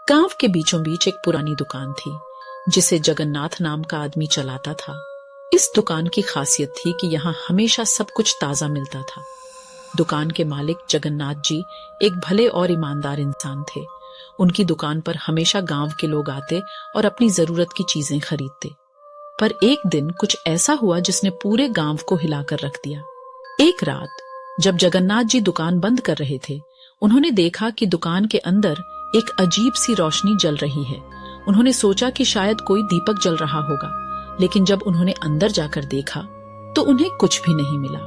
गांव के बीचों बीच एक पुरानी दुकान थी जिसे जगन्नाथ नाम का आदमी चलाता था। इस दुकान की खासियत थी कि यहाँ हमेशा सब कुछ ताजा मिलता था। दुकान के मालिक जगन्नाथ जी एक भले और ईमानदार इंसान थे। उनकी दुकान पर हमेशा गांव के लोग आते और अपनी जरूरत की चीजें खरीदते। पर एक दिन कुछ ऐसा हुआ जिसने पूरे गांव को हिलाकर रख दिया। एक रात जब जगन्नाथ जी दुकान बंद कर रहे थे, उन्होंने देखा कि दुकान के अंदर एक अजीब सी रोशनी जल रही है। उन्होंने सोचा कि शायद कोई दीपक जल रहा होगा, लेकिन जब उन्होंने अंदर जाकर देखा तो उन्हें कुछ भी नहीं मिला।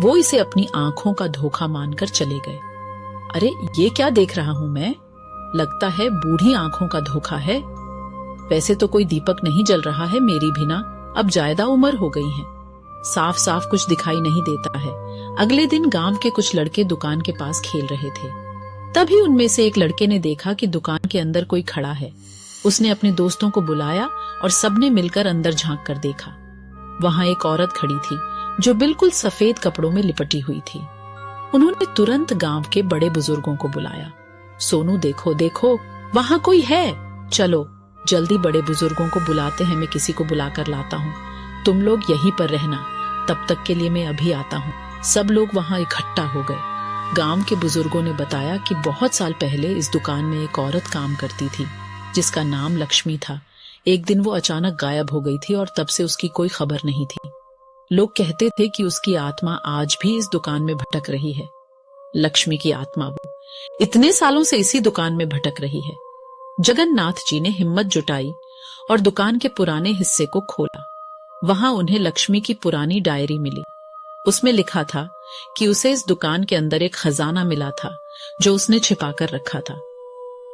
वो इसे अपनी आंखों का धोखा मानकर चले गए। अरे ये क्या देख रहा हूं मैं? लगता है बूढ़ी आंखों का धोखा है। वैसे तो कोई दीपक नहीं जल रहा है, मेरी भी ना अब ज्यादा उम्र हो गई है, साफ साफ कुछ दिखाई नहीं देता है। अगले दिन गांव के कुछ लड़के दुकान के पास खेल रहे थे। तभी उनमें से एक लड़के ने देखा कि दुकान के अंदर कोई खड़ा है। उसने अपने दोस्तों को बुलाया और सबने मिलकर अंदर झांक कर देखा। वहां एक औरत खड़ी थी जो बिल्कुल सफेद कपड़ों में लिपटी हुई थी। उन्होंने तुरंत गांव के बड़े बुजुर्गों को बुलाया। सोनू देखो देखो, वहां कोई है, चलो जल्दी बड़े बुजुर्गों को बुलाते हैं, मैं किसी को बुलाकर लाता हूँ, तुम लोग यहीं पर रहना, तब तक के लिए मैं अभी आता हूँ। सब लोग वहां इकट्ठा हो गए। गांव के बुजुर्गों ने बताया कि बहुत साल पहले इस दुकान में एक औरत काम करती थी जिसका नाम लक्ष्मी था। एक दिन वो अचानक गायब हो गई थी और तब से उसकी कोई खबर नहीं थी। लोग कहते थे कि उसकी आत्मा आज भी इस दुकान में भटक रही है। लक्ष्मी की आत्मा वो इतने सालों से इसी दुकान में भटक रही है। जगन्नाथ जी ने हिम्मत जुटाई और दुकान के पुराने हिस्से को खोला। वहां उन्हें लक्ष्मी की पुरानी डायरी मिली। उसमें लिखा था कि उसे इस दुकान के अंदर एक खजाना मिला था जो उसने छिपाकर रखा था,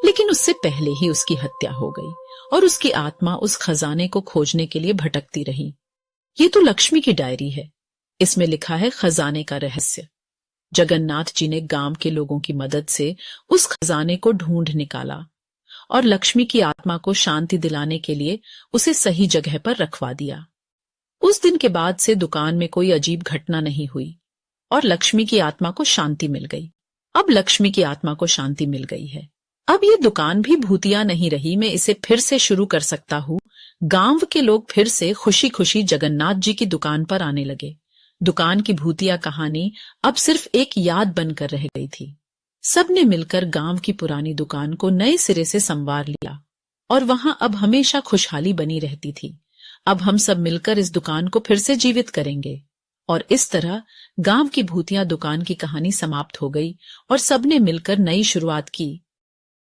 लेकिन उससे पहले ही उसकी हत्या हो गई और उसकी आत्मा उस खजाने को खोजने के लिए भटकती रही। ये तो लक्ष्मी की डायरी है, इसमें लिखा है खजाने का रहस्य। जगन्नाथ जी ने गांव के लोगों की मदद से उस खजाने को ढूंढ निकाला और लक्ष्मी की आत्मा को शांति दिलाने के लिए उसे सही जगह पर रखवा दिया। उस दिन के बाद से दुकान में कोई अजीब घटना नहीं हुई और लक्ष्मी की आत्मा को शांति मिल गई। अब लक्ष्मी की आत्मा को शांति मिल गई है। अब ये दुकान भी भूतिया नहीं रही, मैं इसे फिर से शुरू कर सकता हूँ। गांव के लोग फिर से खुशी खुशी जगन्नाथ जी की दुकान पर आने लगे। दुकान की भूतिया कहानी अब सिर्फ एक याद बनकर रह गई थी। सबने मिलकर गांव की पुरानी दुकान को नए सिरे से संवार लिया और वहां अब हमेशा खुशहाली बनी रहती थी। अब हम सब मिलकर इस दुकान को फिर से जीवित करेंगे। और इस तरह गांव की भूतिया दुकान की कहानी समाप्त हो गई और सबने मिलकर नई शुरुआत की